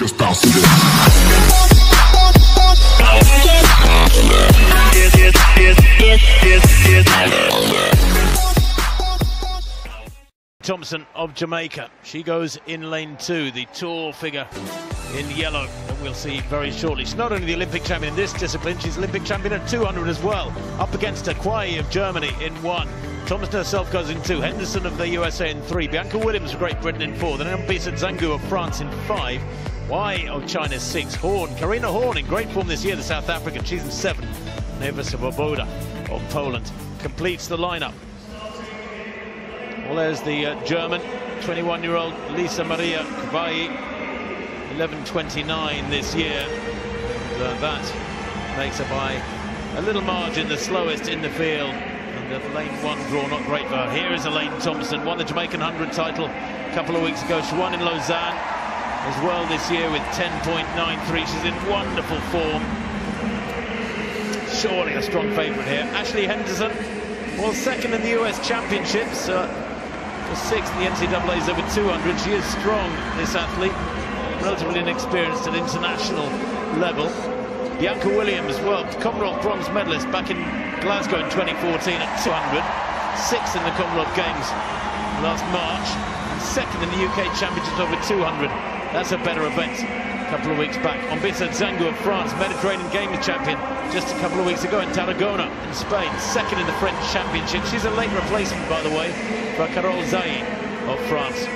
Just bounce to this. Thompson of Jamaica, she goes in lane 2, the tall figure in yellow that we'll see very shortly. She's not only the Olympic champion in this discipline, she's Olympic champion at 200 as well, up against coffe of Germany in 1. Thompson herself goes in 2, Henderson of the USA in 3, Bianca Williams of Great Britain in 4, then Mbisa Zangu of France in 5, Y of China 6, Karina Horn in great form this year, the South African, she's in 7, Neva Swoboda of Poland completes the lineup. Well, there's the German 21-year-old Lisa Maria Coffe, 11.29 this year. And, that makes her by a little margin the slowest in the field. And the lane 1 draw not great for her. Here is Elaine Thompson, won the Jamaican 100 title a couple of weeks ago. She won in Lausanne as well this year with 10.93. She's in wonderful form. Surely a strong favourite here. Ashley Henderson, well, second in the US Championships. Sixth in the NCAA's over 200. She is strong, this athlete, relatively inexperienced at international level. Bianca Williams, well, Commonwealth bronze medalist back in Glasgow in 2014 at 200. Sixth in the Commonwealth Games last March. And second in the UK Championships over 200. That's a better event a couple of weeks back. Mbisa Zangu of France, Mediterranean Games champion just a couple of weeks ago in Tarragona in Spain. Second in the French Championship. She's a late replacement, by the way, for Carole Zaï of France.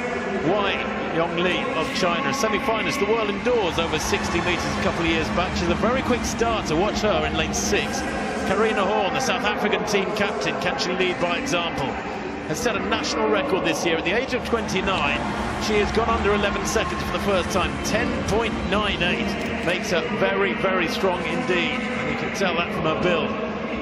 Wai Yongli of China, semi-finalist, the world indoors over 60 metres a couple of years back. She's a very quick starter. Watch her in lane 6. Karina Horn, the South African team captain, can she lead by example? Has set a national record this year. At the age of 29, she has gone under 11 seconds for the first time. 10.98 makes her very, very strong indeed. And you can tell that from her build.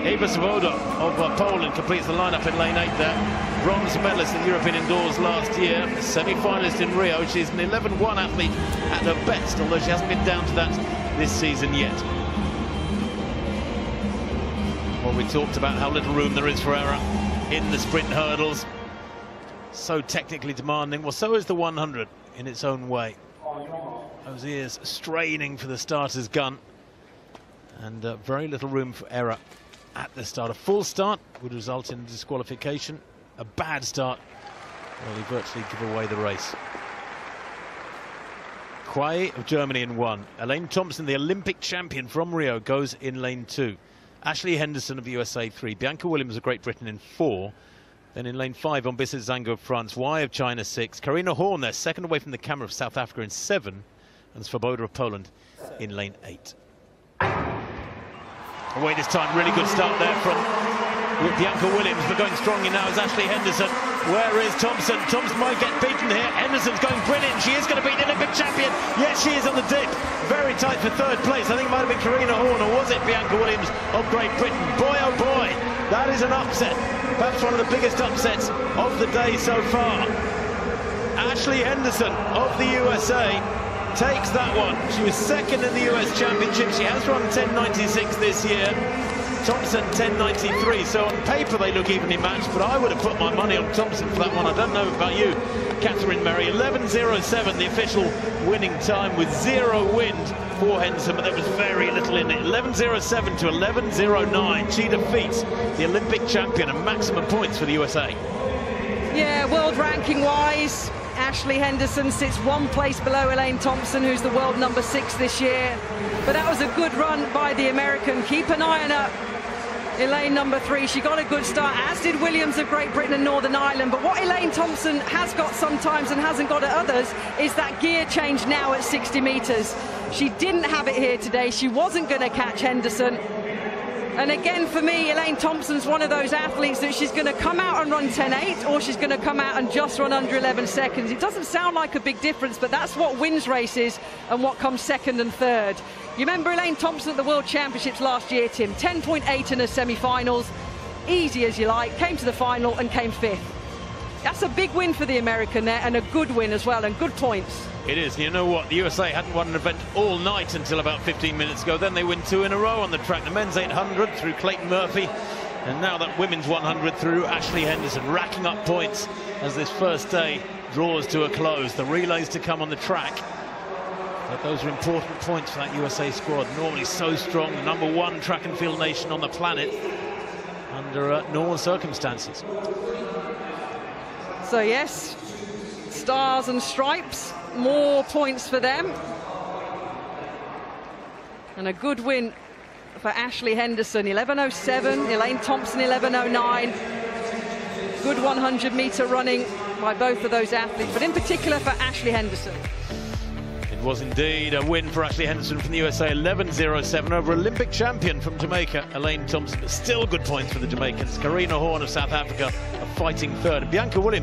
Neva Swoboda of Poland completes the lineup in lane 8 there. Bronze medalist in European indoors last year. Semi-finalist in Rio. She's an 11-1 athlete at her best, although she hasn't been down to that this season yet. Well, we talked about how little room there is for error in the sprint hurdles. So technically demanding. Well, so is the 100 in its own way. Those ears straining for the starter's gun. And very little room for error at the start. A full start would result in disqualification. A bad start, well, he virtually give away the race. Coffe of Germany in 1. Elaine Thompson, the Olympic champion from Rio, goes in lane 2. Ashley Henderson of the USA 3. Bianca Williams of Great Britain in 4. Then in lane 5, Mbisa Zangu of France. Y of China 6. Karina Horn there, second away from the camera of South Africa in 7. And Swoboda of Poland in lane 8. Away this time, really good start there from Bianca Williams, but going strongly now is Ashley Henderson. Where is Thompson? Thompson might get beaten here. Henderson's going brilliant. She is going to beat the Olympic champion. Yes, she is on the dip. Very tight for third place. I think it might have been Karina Horn, or was it Bianca Williams of Great Britain? Boy, oh boy, that is an upset. Perhaps one of the biggest upsets of the day so far. Ashley Henderson of the USA takes that one. She was second in the US Championship. She has run 10.96 this year. Thompson 10.93, so on paper they look evenly matched, but I would have put my money on Thompson for that one. I don't know about you, Catherine Merry. 11.07, the official winning time, with 0 wind for Henderson, but there was very little in it. 11.07 to 11.09. She defeats the Olympic champion, and maximum points for the USA. Yeah, world ranking wise, Ashley Henderson sits 1 place below Elaine Thompson, who's the world number 6 this year. But that was a good run by the American. Keep an eye on her. Elaine number 3, she got a good start, as did Williams of Great Britain and Northern Ireland. But what Elaine Thompson has got sometimes and hasn't got at others is that gear change now at 60 metres. She didn't have it here today. She wasn't going to catch Henderson. And again, for me, Elaine Thompson's one of those athletes that she's going to come out and run 10.8, or she's going to come out and just run under 11 seconds. It doesn't sound like a big difference, but that's what wins races and what comes second and third. You remember Elaine Thompson at the World Championships last year, Tim? 10.8 in her semi-finals. Easy as you like. Came to the final and came 5th. That's a big win for the American there, and a good win as well, and good points. It is. You know what? The USA hadn't won an event all night until about 15 minutes ago. Then they win 2 in a row on the track. The men's 800 through Clayton Murphy, and now that women's 100 through Ashley Henderson, racking up points as this first day draws to a close. The relays to come on the track. But those are important points for that USA squad. Normally so strong, the #1 track and field nation on the planet under normal circumstances. So yes, stars and stripes, more points for them. And a good win for Ashley Henderson, 11:07, Elaine Thompson 11:09. Good 100-meter running by both of those athletes, but in particular for Ashley Henderson. It was indeed a win for Ashley Henderson from the USA, 11:07 over Olympic champion from Jamaica, Elaine Thompson. But still good points for the Jamaicans. Karina Horn of South Africa, a fighting third. And Bianca Williams